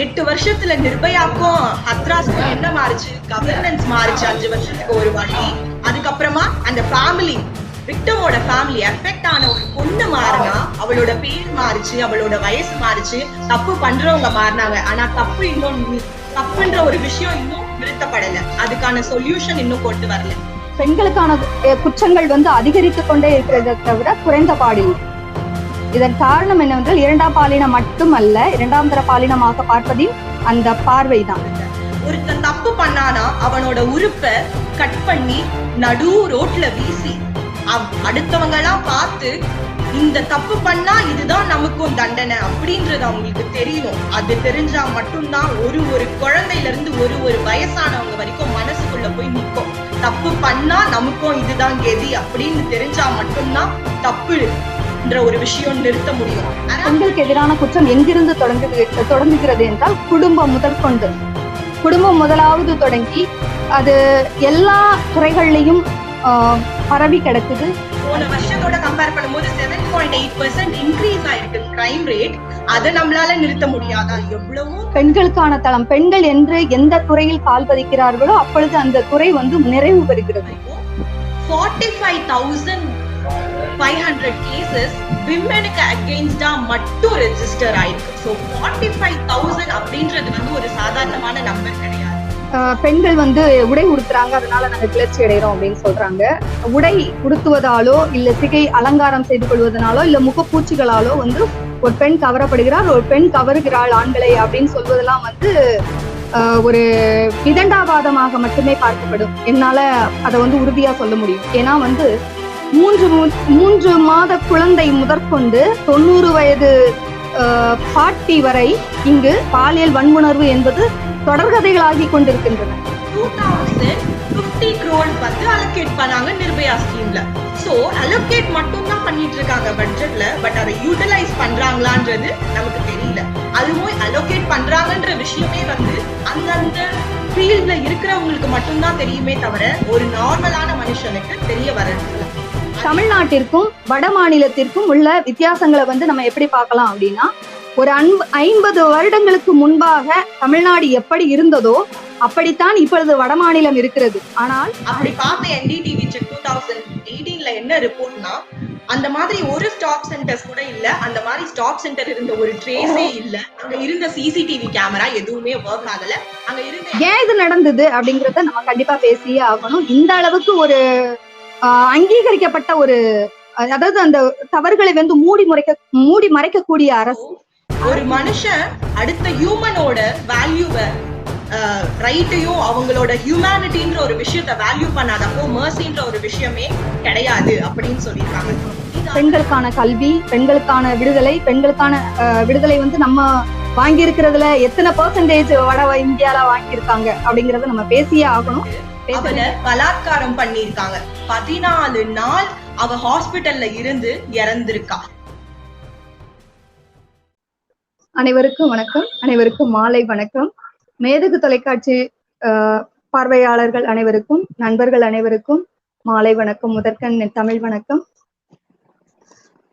8 வருஷத்துல நிர்பயாக்கும் ஹத்ராஸ்க்கும் என்ன மாறுச்சு? கவர்னன்ஸ் மாறுச்சு 5 வருஷத்துக்கு ஒரு வாட்டி. அதுக்கப்புறமா அந்த ஃபேமிலி விக்டமோட ஃபேமிலி எஃபெக்ட் ஆன ஒரு பொண்ணு மாறினா அவளோட பேர் மாறுச்சு, அவளோட வயசு மாறுச்சு, தப்பு பண்றவங்க மாறினாங்க. ஆனா தப்புன்ற ஒரு விஷயம் இன்னும் நிறுத்தப்படல. அதுக்கான சொல்யூஷன் இன்னும் கொண்டு வரல. பெண்களுக்கான குற்றங்கள் அதிகரித்துக் கொண்டே இருக்கிறத தவிர குறைந்த பாடில்லை. இதன் காரணம் என்னவென்றால் இரண்டாம் பாலினம் மட்டுமல்ல, இரண்டாம் தர பாலினமாக பார்ப்பதில் அந்த பார்வைதான். ஒருத்தன் தப்பு பண்ணானா அவனோட உறுப்பை கட் பண்ணி நடு ரோட்ல வீசி அடுத்தவங்க எல்லாம் பார்த்து இந்த தப்பு பண்ணா இதுதான் நமக்கும் தண்டனை அப்படின்றது அவங்களுக்கு தெரியணும். அது தெரிஞ்சா மட்டும்தான் ஒரு குழந்தையில இருந்து ஒரு வயசானவங்க வரைக்கும் மனசுக்குள்ள போய் நிற்கும். தப்பு பண்ணா நமக்கும் இதுதான் கெதி அப்படின்னு தெரிஞ்சா மட்டும்தான் தப்பு ஒரு விஷயம் நிறுத்த முடியும். பெண்களுக்கு எதிரான குற்றம் எங்கிருந்து தொடங்குகிறது என்றால் குடும்பம் முதற்கொண்டு. குடும்பம் முதலாவது தொடங்கி அது எல்லா துறைகள்லையும் பரவி கிடக்குது. போன வருஷத்தோட கம்பேர் பண்ணும்போது 7.8% இன்க்ரீஸ் ஆயிருக்கு கிரைம் ரேட். அதை நம்மளால நிறுத்த முடியாதா? எவ்வளவோ பெண்களுக்கான தளம், பெண்கள் என்று எந்த துறையில் கால் பதிக்கிறார்களோ அப்பொழுது அந்த துறை நிறைவு பெறுகிறது. 45,500 கேசஸ் விமெனுக்கு அகெயின்ஸ்டா மட்டும் ரெஜிஸ்டர் ஆயிருக்கு. சோ 45,000 அப்படின்றது ஒரு சாதாரணமான நம்பர் கிடையாது. பெண்கள் உடை உடுத்துறாங்க, அதனால நாங்க கிளர்ச்சி அடைகிறோம் அப்படின்னு சொல்றாங்க. உடை உடுத்துவதாலோ இல்ல சிகை அலங்காரம் செய்து கொள்வதனாலோ இல்ல முகப்பூச்சிகளாலோ ஒரு பெண் கவரப்படுகிறார், ஒரு பெண் கவருகிறாள் ஆண்களை அப்படின்னு சொல்வதெல்லாம் ஒரு விதண்டாவாதமாக மட்டுமே பார்க்கப்படும். என்னால அதை உறுதியா சொல்ல முடியும். ஏன்னா 3 மாத குழந்தை முதற்கொண்டு 90 வயது பாட்டி வரை இங்கு பாலியல் வன்முணர்வு என்பது தொடர்கதைகளாகி கொண்டிருக்கின்றன. 2,050 crore அலோகேட் பண்ணாங்க நிர்பயா ஸ்கீம்ல. சோ அலோகேட் மட்டும் தான் பண்ணிட்டு இருக்காங்க பட்ஜெட்ல. பட் அதை யூட்டிலைஸ் பண்றாங்களான்றது நமக்கு தெரியல. அதுவும் அலோகேட் பண்றாங்கன்ற விஷயமே அந்தந்த ஃபீல்ட்ல இருக்கிறவங்களுக்கு மட்டும்தான் தெரியுமே தவிர ஒரு நார்மலான மனுஷனுக்கு தெரிய வரது. தமிழ்நாட்டிற்கும் வட மாநிலத்திற்கும் உள்ள வித்தியாசங்களை நம்ம எப்படி பார்க்கலாம் அப்படின்னா, ஒரு 50 வருடங்களுக்கு முன்பாக தமிழ்நாடு எப்படி இருந்ததோ அப்படித்தான் இப்பொழுது வடமாநிலம் இருக்கிறது. ஆனால் அப்படி பார்த்த என்டிடிவி 2018ல என்ன ரிப்போர்ட்னா, அந்த மாதிரி ஒரு ஸ்டாப் சென்டர்ஸ் கூட இல்ல. அந்த மாதிரி ஸ்டாப் சென்டர் இருந்த ஒரு ட்ரேஸே இல்ல. அங்க இருந்த சிசிடிவி கேமரா எதுவுமே ஒர்க் ஆகல. அங்க இருந்த ஏன் இது நடந்தது அப்படிங்கறத நம்ம கண்டிப்பா பேசியே ஆகணும். இந்த அளவுக்கு ஒரு அங்கீகரிக்கப்பட்ட அதாவது அந்த தவறுகளை மூடி மறைக்கக்கூடிய அரசு. ஒரு மனுஷன் அடுத்த ஹியூமனோட வேல்யூவை ரைட்டையும் அவங்களோட ஹியூமனிட்டின்ற ஒரு விஷயத்த வேல்யூ பண்ணாதப்போ மர்சின்ற ஒரு விஷயமே கிடையாது அப்படின்னு சொல்லியிருக்காங்க. பெண்களுக்கான கல்வி, பெண்களுக்கான விடுதலை நம்ம வாங்கி இருக்கிறதுல எத்தனை % வட இந்தியால வாங்கியிருக்காங்க அப்படிங்கறத நம்ம பேசியே ஆகணும். அவளை பலாத்காரம் பண்ணிருக்காங்க. 14 நாள் அவ ஹாஸ்பிட்டல்ல இருந்து இறந்திருக்கா. அனைவருக்கும் வணக்கம், அனைவருக்கும் மாலை வணக்கம். மேதகு தொலைக்காட்சி பார்வையாளர்கள் அனைவருக்கும், நண்பர்கள் அனைவருக்கும் மாலை வணக்கம், முதற்கண் தமிழ் வணக்கம்.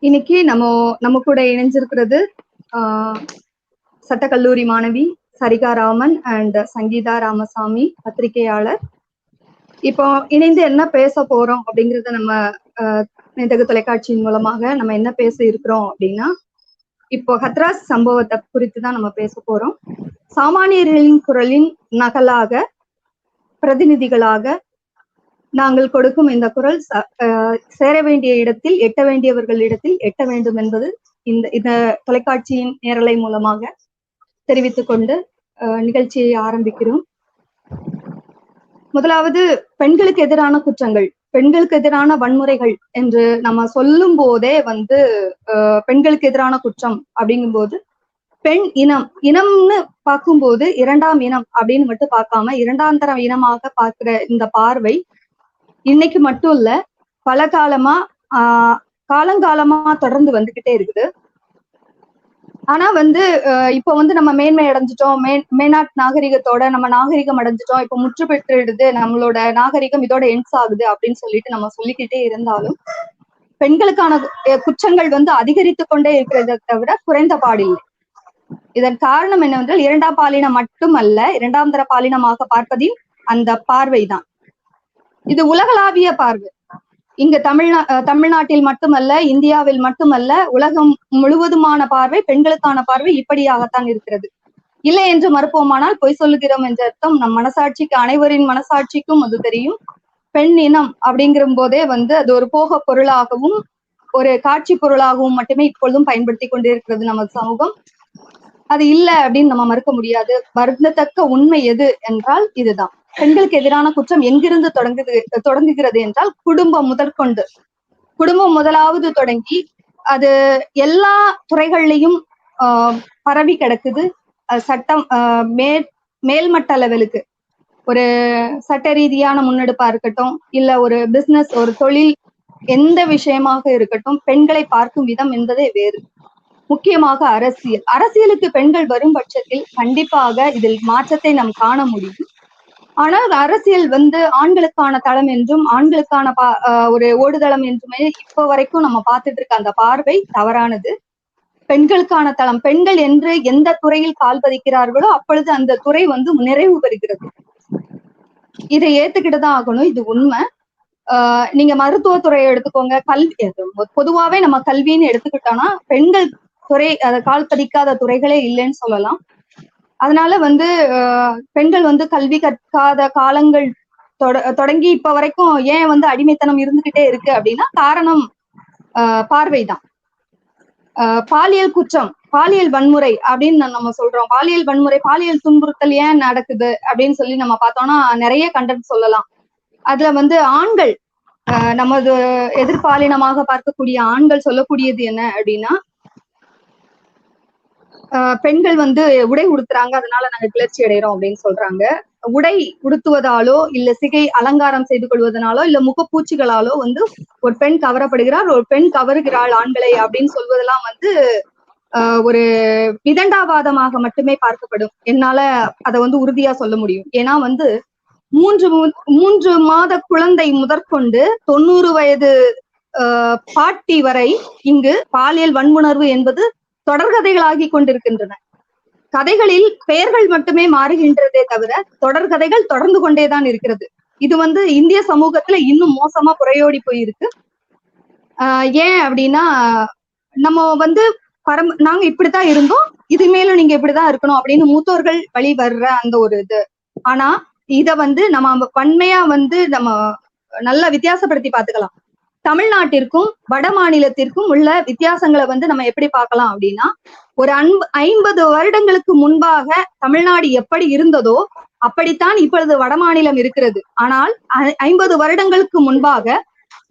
இன்னைக்கு நம்ம கூட இணைஞ்சிருக்கிறது சட்டக்கல்லூரி மாணவி சரிகா ராமன் அண்ட் சங்கீதா ராமசாமி, பத்திரிகையாளர். இப்போ இணைந்து என்ன பேச போறோம் அப்படிங்கறத நம்ம மேதகு தொலைக்காட்சியின் மூலமாக நம்ம என்ன பேச இருக்கிறோம் அப்படின்னா, இப்போ ஹத்ராஸ் சம்பவத்தை குறித்து தான் நம்ம பேச போறோம். சாமானியர்களின் குரலின் நகலாக, பிரதிநிதிகளாக நாங்கள் கொடுக்கும் இந்த குரல் சேர வேண்டிய இடத்தில், எட்ட வேண்டியவர்களிடத்தில் எட்ட வேண்டும் என்பது இந்த தொலைக்காட்சியின் நேரலை மூலமாக தெரிவித்துக் கொண்டு நிகழ்ச்சியை ஆரம்பிக்கிறோம். முதலாவது, பெண்களுக்கு எதிரான குற்றங்கள், பெண்களுக்கு எதிரான வன்முறைகள் என்று நம்ம சொல்லும் போதே பெண்களுக்கு எதிரான குற்றம் அப்படிங்கும் போது பெண் இனம்னு பார்க்கும்போது இரண்டாம் இனம் அப்படின்னு மட்டும் பார்க்காம இரண்டாம் தர இனமாக பார்க்கிற இந்த பார்வை இன்னைக்கு மட்டும் இல்ல, பல காலங்காலமா தொடர்ந்து வந்துகிட்டே இருக்குது. ஆனா இப்போ நம்ம மேன்மை அடைஞ்சிட்டோம், மேனாட்டு நாகரிகத்தோட நம்ம நாகரிகம் அடைஞ்சிட்டோம், இப்போ முற்று பெற்றுடுது, நம்மளோட நாகரிகம் இதோட எண்ட்ஸ் ஆகுது அப்படின்னு சொல்லிட்டு நம்ம சொல்லிக்கிட்டே இருந்தாலும் பெண்களுக்கான குற்றங்கள் அதிகரித்து கொண்டே இருக்கிறத தவிர குறைந்த பாடில்லை. இதன் காரணம் என்னவென்றால் இரண்டாம் பாலினம் மட்டுமல்ல, இரண்டாம் தர பாலினமாக பார்ப்பதின் அந்த பார்வைதான். இது உலகளாவிய பார்வை. இங்க தமிழ்நாட்டில் மட்டுமல்ல, இந்தியாவில் மட்டுமல்ல, உலகம் முழுவதுமான பார்வை, பெண்களுக்கான பார்வை இப்படியாகத்தான் இருக்கிறது. இல்லை என்று மறுப்போமானால் பொய் சொல்லுகிறோம் என்ற அர்த்தம். நம் மனசாட்சிக்கு, அனைவரின் மனசாட்சிக்கும் அது தெரியும். பெண் இனம் அப்படிங்கிற போதே அது ஒரு போக பொருளாகவும் ஒரு காட்சி பொருளாகவும் மட்டுமே இப்பொழுதும் பயன்படுத்தி கொண்டிருக்கிறது நமது சமூகம். அது இல்லை அப்படின்னு நம்ம மறுக்க முடியாது. வருந்தத்தக்க உண்மை எது என்றால் இதுதான். பெண்களுக்கு எதிரான குற்றம் எங்கிருந்து தொடங்குகிறது என்றால் குடும்பம் முதற்கொண்டு. குடும்பம் முதலாவது தொடங்கி அது எல்லா துறைகள்லையும் பரவி கிடக்குது. சட்டம் மேல்மட்ட லெவலுக்கு ஒரு சட்ட ரீதியான முன்னெடுப்பா இருக்கட்டும், இல்ல ஒரு பிசினஸ், ஒரு தொழில், எந்த விஷயமாக இருக்கட்டும், பெண்களை பார்க்கும் விதம் என்பதே வேறு. முக்கியமாக அரசியலுக்கு பெண்கள் வரும் பட்சத்தில் கண்டிப்பாக இதில் மாற்றத்தை நாம் காண முடியும். ஆனால் அரசியல் ஆண்களுக்கான தளம் என்றும் ஆண்களுக்கான ஒரு ஓடுதளம் என்றுமே இப்ப வரைக்கும் நம்ம பார்த்துட்டு இருக்க அந்த பார்வை தவறானது. பெண்களுக்கான தளம், பெண்கள் என்று எந்த துறையில் கால் பதிக்கிறார்களோ அப்பொழுது அந்த துறை நிறைவு பெறுகிறது. இதை ஏத்துக்கிட்டுதான் ஆகணும். இது உண்மை. நீங்க மருத்துவத்துறையை எடுத்துக்கோங்க, கல்வி, பொதுவாவே நம்ம கல்வின்னு எடுத்துக்கிட்டோம்னா பெண்கள் துறை கால் பதிக்காத துறைகளே இல்லைன்னு சொல்லலாம். அதனால பெண்கள் கல்வி கற்காத காலங்கள் தொடங்கி இப்ப வரைக்கும் ஏன் அடிமைத்தனம் இருந்துகிட்டே இருக்கு அப்படின்னா காரணம் பார்வைதான். பாலியல் குற்றம், பாலியல் வன்முறை அப்படின்னு நம்ம சொல்றோம். பாலியல் வன்முறை, பாலியல் துன்புறுத்தல் ஏன் நடக்குது அப்படின்னு சொல்லி நம்ம பார்த்தோம்னா நிறைய கண்டென்ட் சொல்லலாம். அதுல ஆண்கள், நமது எதிர்பாலினமாக பார்க்கக்கூடிய ஆண்கள் சொல்லக்கூடியது என்ன அப்படின்னா, பெண்கள் உடை உடுத்துறாங்க, அதனால நாங்க கிளர்ச்சி அடைகிறோம் அப்படின்னு சொல்றாங்க. உடை உடுத்துவதாலோ இல்ல சிகை அலங்காரம் செய்து கொள்வதனாலோ இல்ல முகப்பூச்சிகளாலோ ஒரு பெண் கவரப்படுகிறார், ஒரு பெண் கவருகிறாள் ஆண்களை அப்படின்னு சொல்வதெல்லாம் ஒரு விதண்டாவாதமாக மட்டுமே பார்க்கப்படும். என்னால அதை உறுதியா சொல்ல முடியும். ஏன்னா 3 மாத குழந்தை முதற்கொண்டு 90 வயது பாட்டி வரை இங்கு பாலியல் வன்புணர்வு என்பது தொடர்கதைகளாகி கொண்டிருக்கின்றன. கதைகளில் பெயர்கள் மட்டுமே மாறுகின்றதே தவிர தொடர்கதைகள் தொடர்ந்து கொண்டேதான் இருக்கிறது. இது இந்திய சமூகத்துல இன்னும் மோசமா புறையோடி போயிருக்கு. ஏன் அப்படின்னா, நம்ம நாங்க இப்படித்தான் இருந்தோம், இது மேலும் நீங்க இப்படிதான் இருக்கணும் அப்படின்னு மூத்தோர்கள் வழி வர்ற அந்த ஒரு இது. ஆனா இத நம்ம பன்மையா நம்ம நல்லா வித்தியாசப்படுத்தி பாத்துக்கலாம். தமிழ்நாட்டிற்கும் வட மாநிலத்திற்கும் உள்ள வித்தியாசங்களை நம்ம எப்படி பார்க்கலாம் அப்படின்னா, ஒரு 50 வருடங்களுக்கு முன்பாக தமிழ்நாடு எப்படி இருந்ததோ அப்படித்தான் இப்பொழுது வட மாநிலம் இருக்கிறது. ஆனால் 50 வருடங்களுக்கு முன்பாக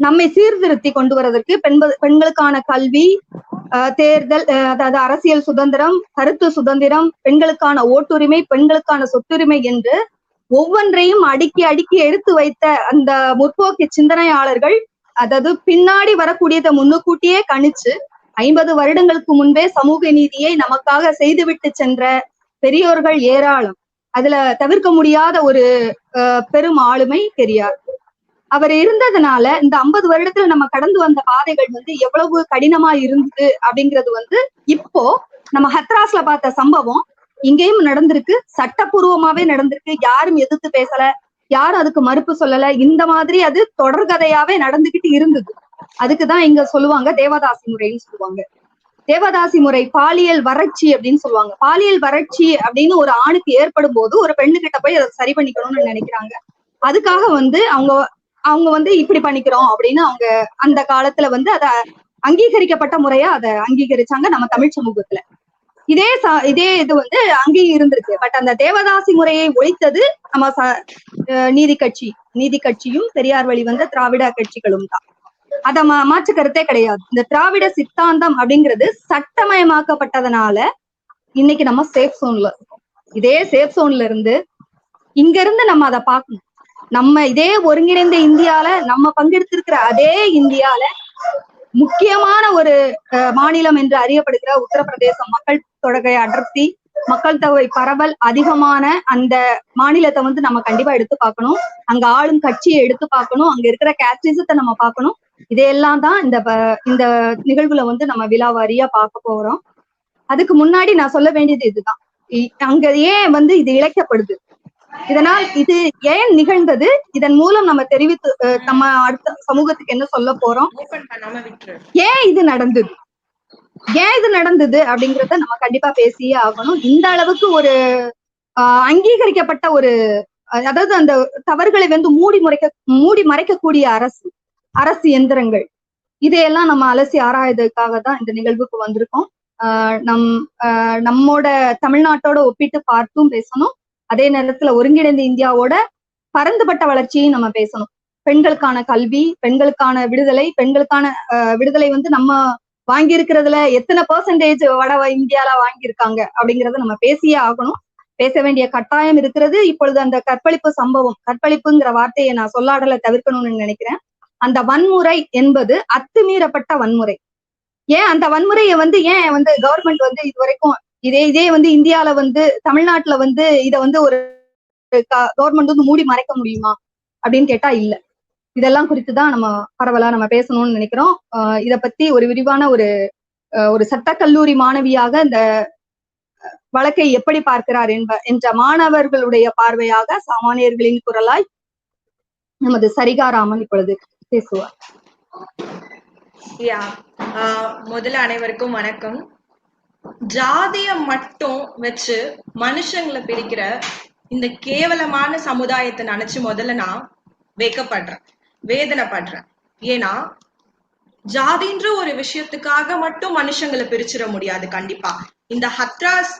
நம்மை சீர்திருத்தி கொண்டு வருவதற்கு பெண்களுக்கான கல்வி, தேர்தல், அதாவது அரசியல் சுதந்திரம், கருத்து சுதந்திரம், பெண்களுக்கான ஓட்டுரிமை, பெண்களுக்கான சொத்துரிமை என்று ஒவ்வொன்றையும் அடுக்கி அடுக்கி எடுத்து வைத்த அந்த முற்போக்கு சிந்தனையாளர்கள், அதாவது பின்னாடி வரக்கூடியதை முன்னுக்கூட்டியே கணிச்சு 50 வருடங்களுக்கு முன்பே சமூக நீதியை நமக்காக செய்துவிட்டு சென்ற பெரியோர்கள் ஏராளம். அதுல தவிர்க்க முடியாத ஒரு பெரும் ஆளுமை பெரியார். அவர் இருந்ததுனால இந்த 50 வருடத்துல நம்ம கடந்து வந்த பாதைகள் எவ்வளவு கடினமா இருந்தது அப்படிங்கிறது இப்போ நம்ம ஹத்ராஸ்ல பார்த்த சம்பவம் இங்கேயும் நடந்திருக்கு, சட்டப்பூர்வமாவே நடந்திருக்கு. யாரும் எதிர்த்து பேசல, யாரும் அதுக்கு மறுப்பு சொல்லல. இந்த மாதிரி அது தொடர்கதையாவே நடந்துகிட்டு இருந்தது. அதுக்குதான் இங்க சொல்லுவாங்க தேவதாசி முறைன்னு சொல்லுவாங்க. தேவதாசி முறை பாலியல் வறட்சி அப்படின்னு சொல்லுவாங்க. பாலியல் வறட்சி அப்படின்னு ஒரு ஆணுக்கு ஏற்படும் போது ஒரு பெண்ணுகிட்ட போய் அதை சரி பண்ணிக்கணும்னு நினைக்கிறாங்க. அதுக்காக அவங்க இப்படி பண்ணிக்கிறோம் அப்படின்னு அவங்க அந்த காலத்துல அத அங்கீகரிக்கப்பட்ட முறையா அதை அங்கீகரிச்சாங்க நம்ம தமிழ் சமூகத்துல. இதே இது அங்கேயும் இருந்திருக்கு. பட் அந்த தேவதாசி முறையை ஒழித்தது நம்ம நீதி கட்சியும் பெரியார் வழி திராவிட கட்சிகளும் தான். அத மாற்று கருத்தே கிடையாது. இந்த திராவிட சித்தாந்தம் அப்படிங்கிறது சட்டமயமாக்கப்பட்டதுனால இன்னைக்கு நம்ம சேஃப் சோன்ல இருக்கோம். இதே சேஃப் சோன்ல இருந்து இங்க இருந்து நம்ம அதை பார்க்கணும். நம்ம இதே ஒருங்கிணைந்த இந்தியால நம்ம பங்கெடுத்திருக்கிற அதே இந்தியால முக்கியமான ஒரு மாநிலம் என்று அறியப்படுகிற உத்தரப்பிரதேசம் மக்கள் தொகை அடர்த்தி, மக்கள் தொகை பரவல் அதிகமான அந்த மாநிலத்தை நம்ம கண்டிப்பா எடுத்து பார்க்கணும். அங்க ஆளும் கட்சியை எடுத்து பார்க்கணும். அங்க இருக்கிற கேஸ்டிசத்தை நம்ம பார்க்கணும். இதையெல்லாம் தான் இந்த நிகழ்வுல நம்ம விலாவாரியா பார்க்க போறோம். அதுக்கு முன்னாடி நான் சொல்ல வேண்டியது இதுதான். அங்க ஏன் வந்து இது இழைக்கப்படுது, இதனால் இது ஏன் நிகழ்ந்தது, இதன் மூலம் நம்ம தெரிவித்து நம்ம அடுத்த சமூகத்துக்கு என்ன சொல்ல போறோம், ஏன் இது நடந்தது அப்படிங்கறத நம்ம கண்டிப்பா பேசியே ஆகணும். இந்த அளவுக்கு ஒரு அங்கீகரிக்கப்பட்ட ஒரு, அதாவது அந்த தவறுகளை வந்து மூடி மறைக்கக்கூடிய அரசு எந்திரங்கள், இதையெல்லாம் நம்ம அலசி ஆராயறதுக்காக தான் இந்த நிகழ்வுக்கு வந்திருக்கோம். நம்மோட தமிழ்நாட்டோட ஒப்பிட்டு பார்த்தும் பேசணும், அதே நேரத்துல ஒருங்கிணைந்த இந்தியாவோட பரந்துபட்ட வளர்ச்சியும் நம்ம பேசணும். பெண்களுக்கான கல்வி, பெண்களுக்கான விடுதலை வந்து நம்ம வாங்கி இருக்கிறதுல எத்தனை பெர்சன்டேஜ் வட இந்தியால வாங்கியிருக்காங்க அப்படிங்கறத நம்ம பேசியே ஆகணும். பேச வேண்டிய கட்டாயம் இருக்கிறது. இப்பொழுது அந்த கற்பழிப்புங்கிற வார்த்தையை நான் சொல்லாடல தவிர்க்கணும்னு நினைக்கிறேன். அந்த வன்முறை என்பது அத்துமீறப்பட்ட வன்முறை. ஏன் அந்த வன்முறையை வந்து கவர்மெண்ட் வந்து இது வரைக்கும் இதே வந்து இந்தியால வந்து தமிழ்நாட்டுல வந்து இதை வந்து ஒரு கவர்மெண்ட் வந்து மூடி மறைக்க முடியுமா அப்படின்னு கேட்டா இல்ல. இதெல்லாம் குறித்துதான் நம்ம பரவலா நம்ம பேசணும்னு நினைக்கிறோம். இத பத்தி ஒரு விரிவான ஒரு சட்டக்கல்லூரி மாணவியாக இந்த வழக்கை எப்படி பார்க்கிறார் என்ற மாணவர்களுடைய பார்வையாக சாமானியர்களின் குரலாய் நமது சரிகாராமன் இப்பொழுது பேசுவார். முதல்ல அனைவருக்கும் வணக்கம். ஜாதிய மட்டும் வச்சு மனுஷங்களை பிரிக்கிற இந்த கேவலமான சமுதாயத்தை நினைச்சு முதல்ல நான் வேதனைப்படுறேன். ஏன்னா ஜாதின்ற ஒரு விஷயத்துக்காக மட்டும் மனுஷங்களை பிரிச்சிட முடியாது. கண்டிப்பா இந்த ஹத்ராஸ்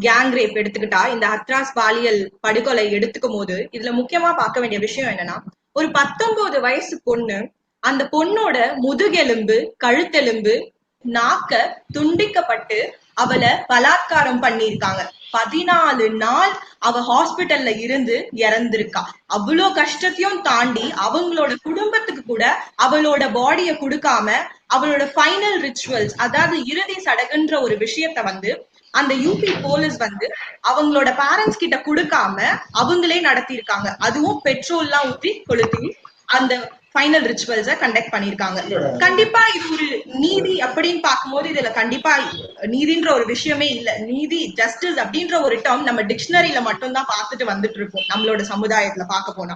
கேங் ரேப் எடுத்துக்கிட்டா, இந்த ஹத்ராஸ் பாலியல் படுகொலை எடுத்துக்கும் போது இதுல முக்கியமா பார்க்க வேண்டிய விஷயம் என்னன்னா, ஒரு 19 வயசு பொண்ணு, அந்த பொண்ணோட முதுகெலும்பு, கழுத்தெலும்பு, நாக்க துண்டிக்கப்பட்டு அவளை பலாத்காரம் பண்ணிருக்காங்க. 14 நாள் அவ ஹாஸ்பிட்டல்ல இருந்து இறந்திருக்கா. அவ்வளோ கஷ்டத்தையும் தாண்டி அவங்களோட குடும்பத்துக்கு கூட அவளோட பாடிய கொடுக்காம அவளோட ஃபைனல் ரிச்சுவல்ஸ், அதாவது இறுதி சடங்குன்ற ஒரு விஷயத்த வந்து அந்த யூபி போலீஸ் வந்து அவங்களோட பேரண்ட்ஸ் கிட்ட கொடுக்காம அவங்களே நடத்திருக்காங்க. அதுவும் பெட்ரோல்லாம் ஊற்றி கொளுத்தி அந்த ஃபைனல் ரிச்சுவல்ஸ கண்டக்ட் பண்ணிருக்காங்க. கண்டிப்பா இது ஒரு நீதி அப்படின்னு பார்க்கும்போது இதுல கண்டிப்பா நீதின்ற ஒரு விஷயமே இல்ல. நீதி, ஜஸ்டிஸ் அப்படின்ற ஒரு டேர்ம் நம்ம டிக்ஷனரியில மட்டும் தான் பார்த்துட்டு வந்துட்டு இருக்கோம். நம்மளோட சமுதாயத்துல பார்க்க போனா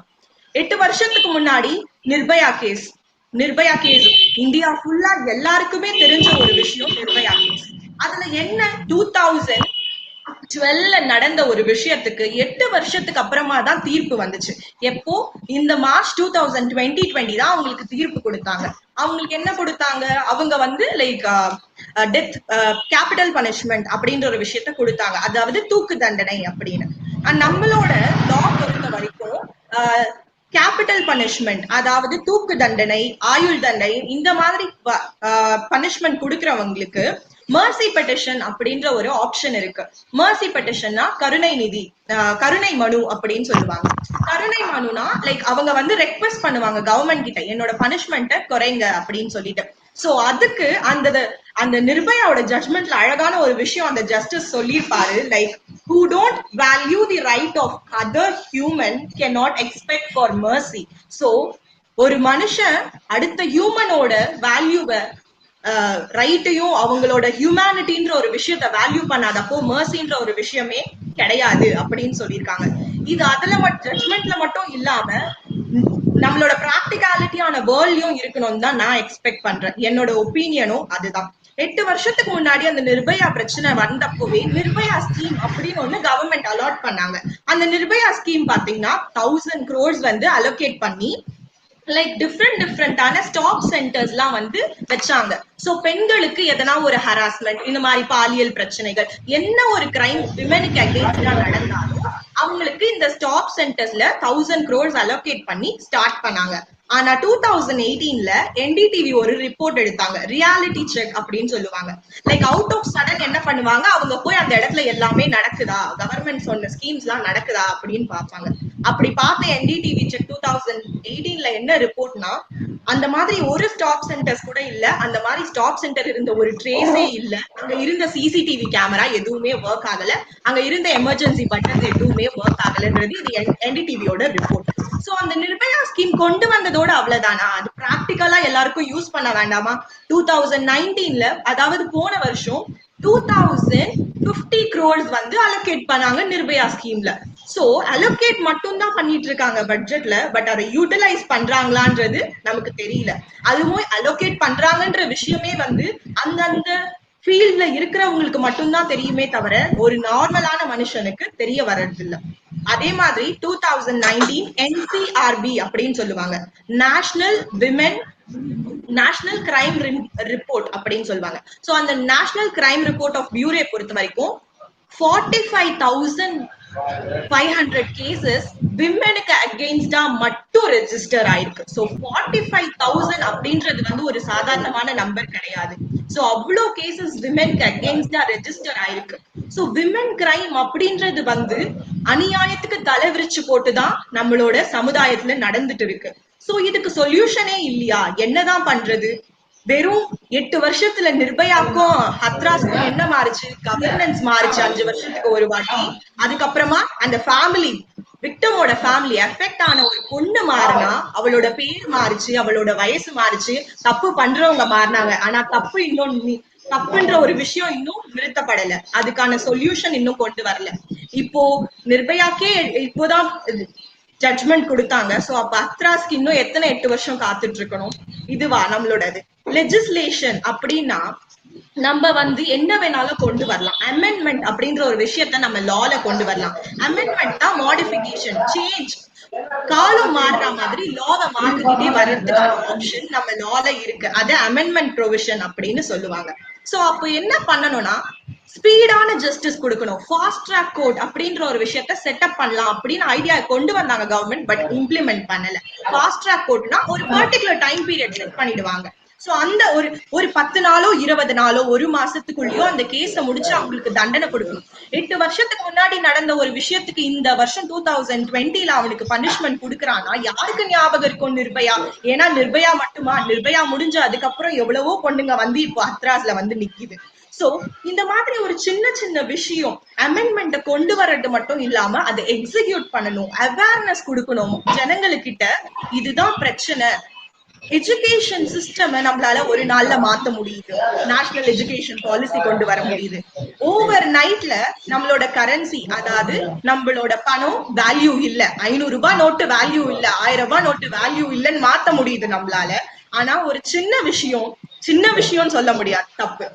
8 வருஷத்துக்கு முன்னாடி நிர்பயா கேஸ் இந்தியா ஃபுல்லா எல்லாருக்குமே தெரிஞ்ச ஒரு விஷயம் நிர்பயா கேஸ். அதுல என்ன 2012 நடந்த ஒரு விஷயத்துக்கு 8 வருஷத்துக்கு அப்புறமா தான் தீர்ப்பு வந்துச்சு. எப்போ? இந்த மார்ச் 2020 தான் அவங்களுக்கு தீர்ப்பு கொடுத்தாங்க. அவங்களுக்கு என்ன கொடுத்தாங்க? அவங்க வந்து லைக் டெத் கேபிட்டல் பனிஷ்மெண்ட் அப்படின்ற ஒரு விஷயத்த கொடுத்தாங்க, அதாவது தூக்கு தண்டனை அப்படின்னு. நம்மளோட லா பொறுத்த வரைக்கும் கேபிட்டல் பனிஷ்மெண்ட், அதாவது தூக்கு தண்டனை, ஆயுள் தண்டனை, இந்த மாதிரி பனிஷ்மெண்ட் கொடுக்கறவங்களுக்கு மர்சி பெட்டிஷன் அப்படின்ற ஒரு ஆப்ஷன் இருக்கு. மர்சி பெட்டிஷன்னா கருணை மனு அப்படின்னு சொல்லுவாங்க. கருணை மனுனா லைக் அவங்க வந்து ரெக்வெஸ்ட் பண்ணுவாங்க கவர்மெண்ட் கிட்ட, என்னோட பனிஷ்மெண்ட்டை குறைங்க அப்படின்னு சொல்லிட்டு. சோ அதுக்கு அந்த நிர்பயாவோட ஜட்மெண்ட்ல அழகான ஒரு விஷயம் அந்த ஜஸ்டிஸ் சொல்லியிருப்பாரு, like who don't value the right of other human cannot expect for mercy. So ஒரு மனுஷன் அடுத்த ஹியூமனோட வேல்யூவை, ரைட்டையும் அவங்களோட ஹியூமனிட்டின்ற ஒரு விஷயத்த வேல்யூ பண்ணாதப்போ மர்சின்ற ஒரு விஷயமே கிடையாது அப்படின்னு சொல்லியிருக்காங்க. இது அதுல ஜட்மெண்ட்ல மட்டும் இல்லாம நம்மளோட பிராக்டிகாலிட்டியான வேர்ல்ட்லயும் இருக்கணும்னு தான் நான் எக்ஸ்பெக்ட் பண்றேன். என்னோட ஒப்பீனியனும் அதுதான். 8 வருஷத்துக்கு முன்னாடி அந்த நிர்பயா பிரச்சனை வந்தப்பவே நிர்பயா ஸ்கீம் அப்படின்னு ஒண்ணு கவர்மெண்ட் அலாட் பண்ணாங்க. அந்த நிர்பயா ஸ்கீம் பாத்தீங்கன்னா 1000 crores வந்து அலோகேட் பண்ணி லைக் டிஃப்ரெண்டான ஸ்டாப் சென்டர்ஸ்லாம் வந்து வச்சாங்க. சோ பெண்களுக்கு எதனா ஒரு ஹராஸ்மெண்ட், இந்த மாதிரி பாலியல் பிரச்சனைகள், என்ன ஒரு கிரைம் விமெனுக்கு அகெயின்ஸ்டா நடந்தாலும் அவங்களுக்கு இந்த ஸ்டாப் சென்டர்ஸ்ல 1000 crores அலோகேட் பண்ணி ஸ்டார்ட் பண்ணாங்க. ஆனா 2018ல என்டிடிவி ஒரு ரிப்போர்ட் எடுத்தாங்க, ரியாலிட்டி செக் அப்படின்னு சொல்லுவாங்க. லைக் அவுட் ஆஃப் சடன் என்ன பண்ணுவாங்க, அவங்க போய் அந்த இடத்துல எல்லாமே நடக்குதா, கவர்மெண்ட் சொன்ன ஸ்கீம்ஸ் எல்லாம் நடக்குதா அப்படின்னு பார்ப்பாங்க. அப்படி பார்த்த என்டிடிவி செக் 2018ல என்ன ரிப்போர்ட்னா, அந்த மாதிரி ஒரு ஸ்டாப் சென்டர்ஸ் கூட இல்ல, அந்த மாதிரி ஸ்டாப் சென்டர் இருந்த ஒரு ட்ரேஸே இல்ல, அங்க இருந்த சிசிடிவி கேமரா எதுவுமே ஒர்க் ஆகல, அங்க இருந்த எமர்ஜென்சி பட்டன்ஸ் எதுவுமே ஒர்க் ஆகலன்றது இது என்டிடிவியோட ரிப்போர்ட். சோ அந்த நிர்பயா ஸ்கீம் கொண்டு வந்ததோட அவ்வளவுதானா? அது பிராக்டிகலா எல்லாருக்கும் யூஸ் பண்ண வேண்டாமா? 2019ல, அதாவது போன வருஷம் 2050 crores வந்து அலோகேட் பண்ணாங்க நிர்பயா ஸ்கீம்ல. சோ அலோகேட் மட்டும் தான் பண்ணிட்டு இருக்காங்க பட்ஜெட்ல, பட் அதை யூட்டிலைஸ் பண்றாங்களான்றது நமக்கு தெரியல. அதுவும் அலோகேட் பண்றாங்கன்ற விஷயமே வந்து அந்தந்த ஃபீல்ட்ல இருக்கிறவங்களுக்கு மட்டும்தான் தெரியுமே தவிர ஒரு நார்மலான மனுஷனுக்கு தெரிய வர்றது இல்ல. அதே மாதிரி 2019 NCRB அப்படின்னு சொல்லுவாங்க, நேஷனல் கிரைம் ரிப்போர்ட் அப்படின்னு சொல்லுவாங்க. சோ அந்த national crime report of bureau பொறுத்த வரைக்கும் 45,500 கேசஸ் விமெனுக்கு அகெயின்ஸ்டா மட்டும் ரெஜிஸ்டர் ஆயிருக்கு. சோ 45,000 அப்படின்றது வந்து ஒரு சாதாரணமான நம்பர் கிடையாது. சோ அவ்வளோ கேசஸ் விமெனுக்கு அகெயின்ஸ்டா ரெஜிஸ்டர் ஆயிருக்கு. சோ விமென் கிரைம் அப்படின்றது வந்து அநியாயத்துக்கு தலைவிரிச்சு போட்டுதான் நம்மளோட சமுதாயத்துல நடந்துட்டு இருக்கு. சோ இதுக்கு சொல்யூஷனே இல்லையா? என்னதான் பண்றது? வெறும் 8 வருஷத்துல நிர்பயாக்கும் ஹத்ராஸ்க்கும் என்ன மாறுச்சு? கவர்னன்ஸ் மாறுச்சு 5 வருஷத்துக்கு ஒரு வாட்டி. அதுக்கப்புறமா அந்த ஃபேமிலி விக்டமோட ஃபேமிலி எஃபெக்ட் ஆன ஒரு பொண்ணு மாறினா அவளோட பேர் மாறுச்சு, அவளோட வயசு மாறுச்சு, தப்பு பண்றவங்க மாறினாங்க. ஆனா தப்புன்ற ஒரு விஷயம் இன்னும் நிறுத்தப்படல. அதுக்கான சொல்யூஷன் இன்னும் கொண்டு வரல. இப்போ நிர்பயாக்கே இப்போதான் ஜட்மெண்ட் கொடுத்தாங்க. சோ அப்ப ஹத்ராஸ்க்கு இன்னும் எத்தனை 8 வருஷம் காத்துட்டு இருக்கணும்? இதுவா நம்மளோடது? லெஜிஸ்லேஷன் அப்படின்னா நம்ம வந்து என்ன வேணாலும் கொண்டு வரலாம். அமெண்ட்மெண்ட் அப்படின்ற ஒரு விஷயத்த நம்ம லால கொண்டு வரலாம். அமெண்ட்மெண்ட் தான் மாடிஃபிகேஷன், சேஞ்ச். காலம் மாறுற மாதிரி லாவை மாத்திக்கிட்டே வர்றதுக்கான ஆப்ஷன் நம்ம லால இருக்கு. அது அமெண்ட்மெண்ட் ப்ரொவிஷன் அப்படின்னு சொல்லுவாங்க. சோ அப்போ என்ன பண்ணணும்னா ஸ்பீடான ஜஸ்டிஸ் கொடுக்கணும். ஃபாஸ்ட் ட்ராக் கோர்ட் அப்படின்ற ஒரு விஷயத்த செட்டப் பண்ணலாம் அப்படின்னு ஐடியா கொண்டு வந்தாங்க கவர்மெண்ட், பட் இம்ப்ளிமெண்ட் பண்ணல. ஃபாஸ்ட் ட்ராக் கோர்ட்னா ஒரு பர்டிகுலர் டைம் பீரியட் செட் பண்ணிடுவாங்க. சோ அந்த ஒரு 10 நாளோ 20 நாளோ 1 மாசத்துக்குள்ளயோ அந்த கேஸ முடிச்சு அவங்களுக்கு தண்டனை கொடுக்கணும். 8 வருஷத்துக்கு முன்னாடி நடந்த ஒரு விஷயத்துக்கு இந்த வருஷம் 2020ல அவனுக்கு பனிஷ்மெண்ட் கொடுக்கறானா யாருக்கு ஞாபகம் இருக்கும் நிர்பயா? ஏன்னா நிர்பயா மட்டுமா? நிர்பயா முடிஞ்ச அதுக்கப்புறம் எவ்வளவோ பொண்ணுங்க வந்து இப்போ ஹத்ராஸ்ல வந்து நிக்குது. சோ இந்த மாதிரி ஒரு சின்ன சின்ன விஷயம் அமெண்ட்மெண்ட்டை கொண்டு வர்றது மட்டும் இல்லாம அதை எக்ஸிக்யூட் பண்ணணும், அவேர்னஸ் கொடுக்கணும் ஜனங்களுக்கிட்ட. இதுதான் பிரச்சனை. எஜுகேஷன் சிஸ்டம் நம்மளால ஒரு நாள்ல மாத்த முடியுது. நேஷனல் எஜுகேஷன் பாலிசி கொண்டு வர முடியுது. ஓவர் நைட்ல நம்மளோட கரன்சி, அதாவது நம்மளோட பணம் வேல்யூ இல்ல, 500 ரூபாய் நோட்டு வேல்யூ இல்ல, 1000 ரூபாய் நோட்டு வேல்யூ இல்லன்னு மாத்த முடியுது நம்மளால. ஆனா ஒரு சின்ன விஷயம் சொல்ல முடியாது, தப்பு.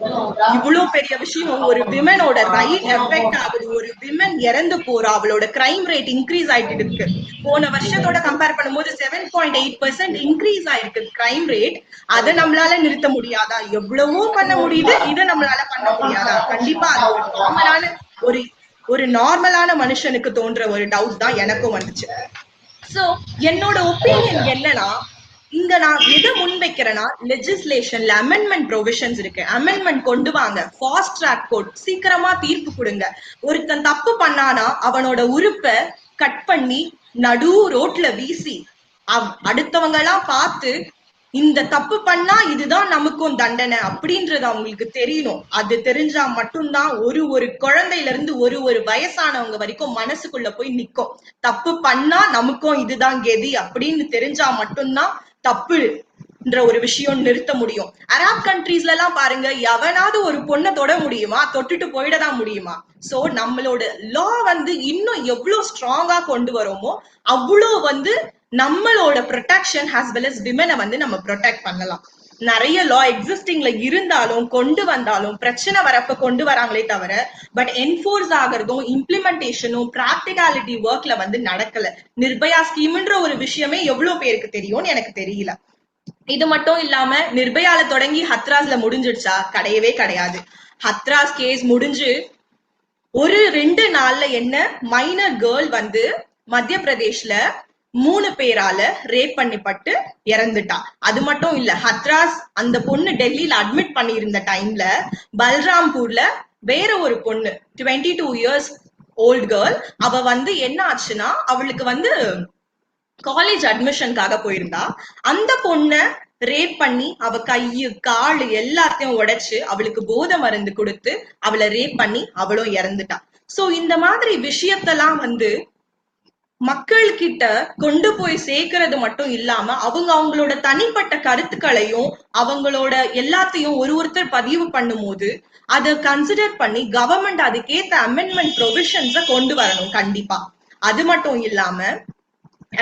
இவ்வளவு பெரிய விஷயம், ஒரு விமனோட ரைட் எஃபெக்ட் ஆகுது, ஒரு விமன் இறந்து போறா, அவளோட கிரைம் ரேட் இன்க்ரீஸ் ஆயிட்டு இருக்கு. போன வருஷத்தோட கம்பேர் பண்ணும்போது 7.8% இன்க்ரீஸ் ஆயிருக்கு கிரைம் ரேட். அதை நம்மளால நிறுத்த முடியாதா? எவ்வளவோ பண்ண முடியுது, இதை நம்மளால பண்ண முடியாதா? கண்டிப்பா அது ஒரு காமனான ஒரு நார்மலான மனுஷனுக்கு தோன்ற ஒரு டவுட் தான் எனக்கும் வந்துச்சு. சோ என்னோட ஒப்பீனியன் என்னன்னா, இங்க நான் எதை முன்வைக்கிறேன்னா, லெஜிஸ்லேஷன்ல அமெண்ட்மெண்ட் ப்ரொவிஷன்ஸ் இருக்கு. அமெண்ட்மெண்ட் கொண்டு வாங்க, ஃபாஸ்ட் ட்ராக் கோர்ட், சீக்கிரமா தீர்ப்பு கொடுங்க. ஒருத்தன் தப்பு பண்ணானா அவனோட உறுப்பை கட் பண்ணி நடு ரோட்ல வீசி அடுத்தவங்க எல்லாம் பார்த்து இந்த தப்பு பண்ணா இதுதான் நமக்கும் தண்டனை அப்படின்றது அவங்களுக்கு தெரியணும். அது தெரிஞ்சா மட்டும்தான் ஒரு குழந்தையில இருந்து ஒரு வயசானவங்க வரைக்கும் மனசுக்குள்ள போய் நிக்கும். தப்பு பண்ணா நமக்கும் இதுதான் கெதி அப்படின்னு தெரிஞ்சா மட்டும்தான் தப்புன்ற ஒரு விஷயம் நிறுத்த முடியும். அரப் கண்ட்ரீஸ்ல எல்லாம் பாருங்க, எவனாவது ஒரு பொண்ணை தொட முடியுமா? தொட்டுட்டு போயிடதான் முடியுமா? சோ நம்மளோட லா வந்து இன்னும் எவ்வளவு ஸ்ட்ராங்கா கொண்டு வரோமோ அவ்வளோ வந்து நம்மளோட ப்ரொடெக்ஷன் as well as விமனை வந்து நம்ம ப்ரொடெக்ட் பண்ணலாம். நிறைய லா எக்ஸிஸ்டிங்ல இருந்தாலும் கொண்டு வந்தாலும் பிரச்சனை வரப்ப கொண்டு வராங்களே தவிர, பட் என்ஃபோர்ஸ் ஆகிறதும் இம்ப்ளிமெண்டேஷனும் பிராக்டிகாலிட்டி ஒர்க்ல வந்து நடக்கல. நிர்பயா ஸ்கீம்ன்ற ஒரு விஷயமே எவ்வளவு பேருக்கு தெரியும்னு எனக்கு தெரியல. இது மட்டும் இல்லாம நிர்பயால தொடங்கி ஹத்ராஸ்ல முடிஞ்சிடுச்சா? கிடையவே கிடையாது. ஹத்ராஸ் கேஸ் முடிஞ்சு 2 நாள்ல என்ன மைனர் கேர்ள் வந்து மத்திய பிரதேஷ்ல 3 பேரால ரேப் பண்ணிப்பட்டு இறந்துட்டா. அது மட்டும் இல்ல, ஹத்ராஸ் அந்த பொண்ணு டெல்லியில அட்மிட் பண்ணியிருந்த டைம்ல பல்ராம்பூர்ல வேற ஒரு பொண்ணு 22 இயர்ஸ் ஓல்ட் கேர்ள், அவ வந்து என்ன ஆச்சுன்னா அவளுக்கு வந்து காலேஜ் அட்மிஷனுக்காக போயிருந்தா. அந்த பொண்ண ரேப் பண்ணி அவ கையு காலு எல்லாத்தையும் உடைச்சு அவளுக்கு போதை மருந்து கொடுத்து அவளை ரேப் பண்ணி அவளும் இறந்துட்டா. சோ இந்த மாதிரி விஷயத்தெல்லாம் வந்து மக்கள் கிட்ட கொண்டு போய் சேர்க்கறது மட்டும் இல்லாம அவங்க அவங்களோட தனிப்பட்ட கருத்துக்களையும் அவங்களோட எல்லாத்தையும் ஒருத்தர் பதிவு பண்ணும் போது அதை கன்சிடர் பண்ணி கவர்மெண்ட் அதுக்கேத்த அமெண்ட்மெண்ட் ப்ரொவிஷன்ஸ கொண்டு வரணும் கண்டிப்பா. அது மட்டும் இல்லாம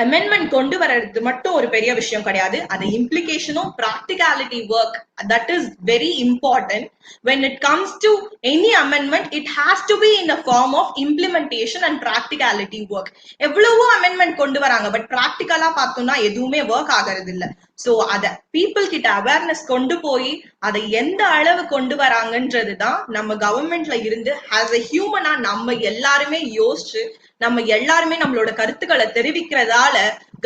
அமெண்ட்மெண்ட் கொண்டு வர்றது மட்டும் ஒரு பெரிய விஷயம் கிடையாது. அது இம்ப்ளிகேஷனும் practicality work that is very important. When it comes to any amendment, it has to be in the form of implementation and practicality work. எவ்வளவோ அமெண்ட்மெண்ட் கொண்டு வராங்க, பட் ப்ராக்டிக்கலா பார்த்தோம்னா எதுவுமே ஒர்க் ஆகிறது இல்ல. சோ அத பீப்புள் கிட்ட அவேர்னஸ் கொண்டு போய் அதை எந்த அளவு கொண்டு வராங்கன்றதுதான் நம்ம கவர்மெண்ட்ல இருந்து ஆஸ் எ ஹியூமனா நம்ம எல்லாருமே யோசிச்சு நம்ம எல்லாருமே நம்மளோட கருத்துக்களை தெரிவிக்கிறதால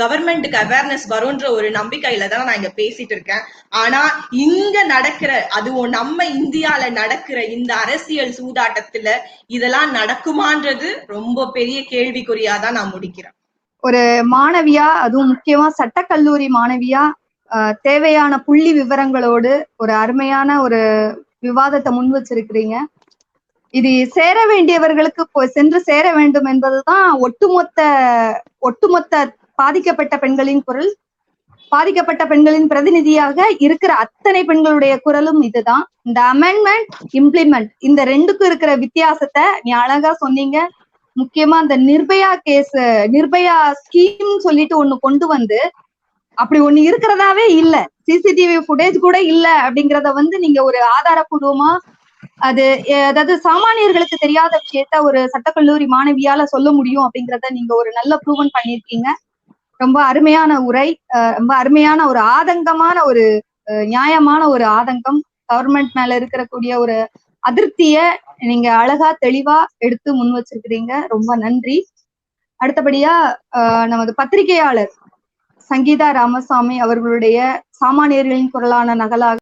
கவர்மெண்ட்டுக்கு அவேர்னஸ் வரும்ன்ற ஒரு நம்பிக்கையில தான் நான் இங்க பேசிட்டு இருக்கேன். ஆனா இங்க நடக்கிற, அதுவும் நம்ம இந்தியால நடக்கிற இந்த அரசியல் சூதாட்டத்துல இதெல்லாம் நடக்குமான்றது ரொம்ப பெரிய கேள்விக்குறியாதான் நான் முடிக்கிறேன். ஒரு மாணவியா, அதுவும் முக்கியமா சட்டக்கல்லூரி மாணவியா, தேவையான புள்ளி விவரங்களோடு ஒரு அருமையான ஒரு விவாதத்தை முன் வச்சிருக்கிறீங்க. இது சேர வேண்டியவர்களுக்கு சென்று சேர வேண்டும் என்பதுதான் ஒட்டுமொத்த பாதிக்கப்பட்ட பெண்களின் குரல். பாதிக்கப்பட்ட பெண்களின் பிரதிநிதியாக இருக்கிற அத்தனை பெண்களுடைய குரலும் இதுதான். இந்த அமெண்ட்மெண்ட், இம்ப்ளிமெண்ட், இந்த ரெண்டுக்கும் இருக்கிற வித்தியாசத்தை நீ அழகா சொன்னீங்க. முக்கியமா அந்த நிர்பயா ஸ்கீம் சொல்லிட்டு ஒண்ணு கொண்டு வந்து அப்படி ஒண்ணு இருக்கிறதாவே இல்ல, சிசிடிவி ஃபுட்டேஜ் கூட இல்ல அப்படிங்கறத நீங்க ஒரு ஆதாரபூர்வமா, அதாவது சாமானியர்களுக்கு தெரியாத விஷயத்த ஒரு சட்டக்கல்லூரி மாணவியால சொல்ல முடியும் அப்படிங்கறத நீங்க ஒரு நல்ல ப்ரூவன் பண்ணிருக்கீங்க. ரொம்ப அருமையான உரை, ரொம்ப அருமையான ஒரு ஆதங்கமான ஒரு நியாயமான ஒரு ஆதங்கம், கவர்மெண்ட் மேல இருக்கக்கூடிய ஒரு அதிருப்திய நீங்க அழகா தெளிவா எடுத்து முன் வச்சிருக்கிறீங்க. ரொம்ப நன்றி. அடுத்தபடியா நமது பத்திரிகையாளர் சங்கீதா ராமசாமி அவர்களுடைய சாமானியர்களின் குரலான நகலாக